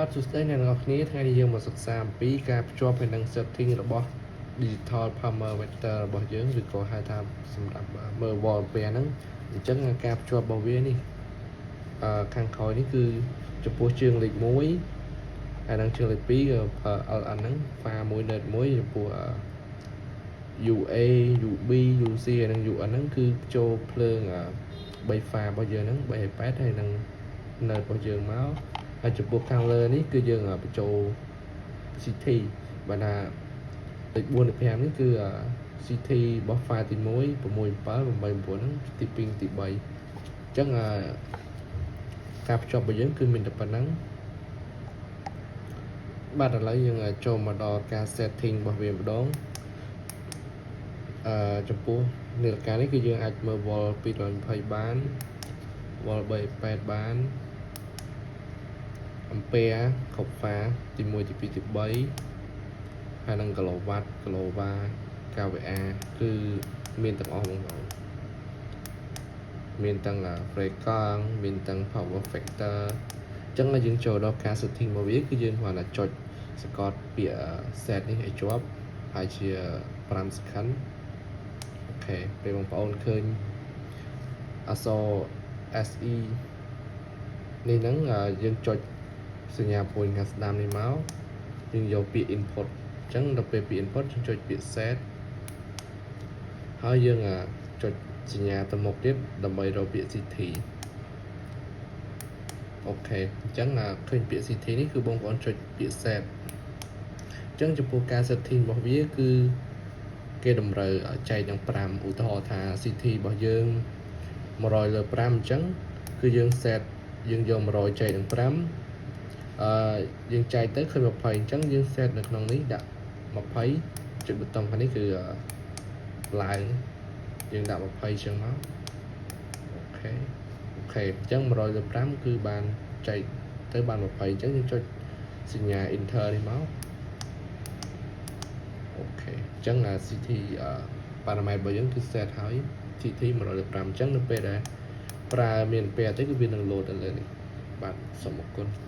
បាទសួស្តីអ្នកនរគ្នាថ្ងៃនេះយើងមកសិក្សាអំពីការភ្ជាប់ហើយនឹង setting របស់ digital parameter របស់យើងឬក៏ហៅថាសម្រាប់មើល wallpaper ហ្នឹងអញ្ចឹងការភ្ជាប់របស់វានេះខាងក្រោយនេះគឺចំពោះជើងលេខ1ហើយនឹងជើងលេខ2គឺ LN ហ្នឹង file មួយ net មួយចំពោះUA UB UC ហើយនឹង UN ហ្នឹងគឺចូលភ្លើង3 file របស់យើងហ្នឹង3.8ហើយនឹង net របស់យើងមកហើយចំពោះខាងលើនេះគឺយើងបញ្ចូល CT បាទថាលេខ4លេខ5នេះគឺ CT របស់ file ទី1 67 89ហ្នឹងទី2ទី3អញ្ចឹងការភ្ជាប់របស់យើងគឺមានតែប៉ុណ្ណឹងបាទឥឡូវយើងចូលមកដល់ការ setting របស់វាម្ដងចំពោះនាឡិកានេះគឺយើងអាចមើល wall 220បាន wall 3.8បានអំពែគ្រប់ហ្វាទី1ទី2ទី3ហើយនឹងគីឡូវ៉ាត់គីឡូវ៉ា kVA គឺមានទាំងអស់បងប្អូនមានទាំង frequency មានទាំង power factor អញ្ចឹងយើងចូលដល់ការ setting របស់វាគឺយើងគ្រាន់តែចុចសង្កត់ពាក្យ set នេះឲ្យជាប់ហើយជា5 second អូខេពេលបងប្អូនឃើញអក្សរ SE នេះហ្នឹងយើងចុចសញ្ញាពណ៌ខាងស្ដាំនេះមកយើងយកពាក្យ input អញ្ចឹងដល់ពេលពាក្យ input យើងចុចពាក្យ set ហើយយើងចុចសញ្ញាទៅមុខទៀតដើម្បីរកពាក្យ CT អូខេអញ្ចឹងឃើញពាក្យ CT នេះគឺបងប្អូនចុចពាក្យ set អញ្ចឹងចំពោះការ setting របស់វាគឺគេតម្រូវឲ្យចែកទាំង5ឧទាហរណ៍ថា CT របស់យើង100លើ5អញ្ចឹងគឺយើង set យើងយក100ចែកទាំង5យើងចែកទៅឃើញ20អញ្ចឹងយើង set នៅក្នុងនេះដាក់20ចុចប៊ូតុងខាងនេះគឺឡើងយើងដាក់20អញ្ចឹងមកអូខេអញ្ចឹង100លើ5គឺបានចែកទៅបាន20អញ្ចឹងយើងចុចសញ្ញា enter នេះមកអូខេអញ្ចឹងCT parameter របស់យើងគឺ set ហើយ CT 100លើ5អញ្ចឹងនៅពេលដែលប្រើមានពេលទៅគឺវានឹង load ទៅលើនេះបាទសូមអរគុណ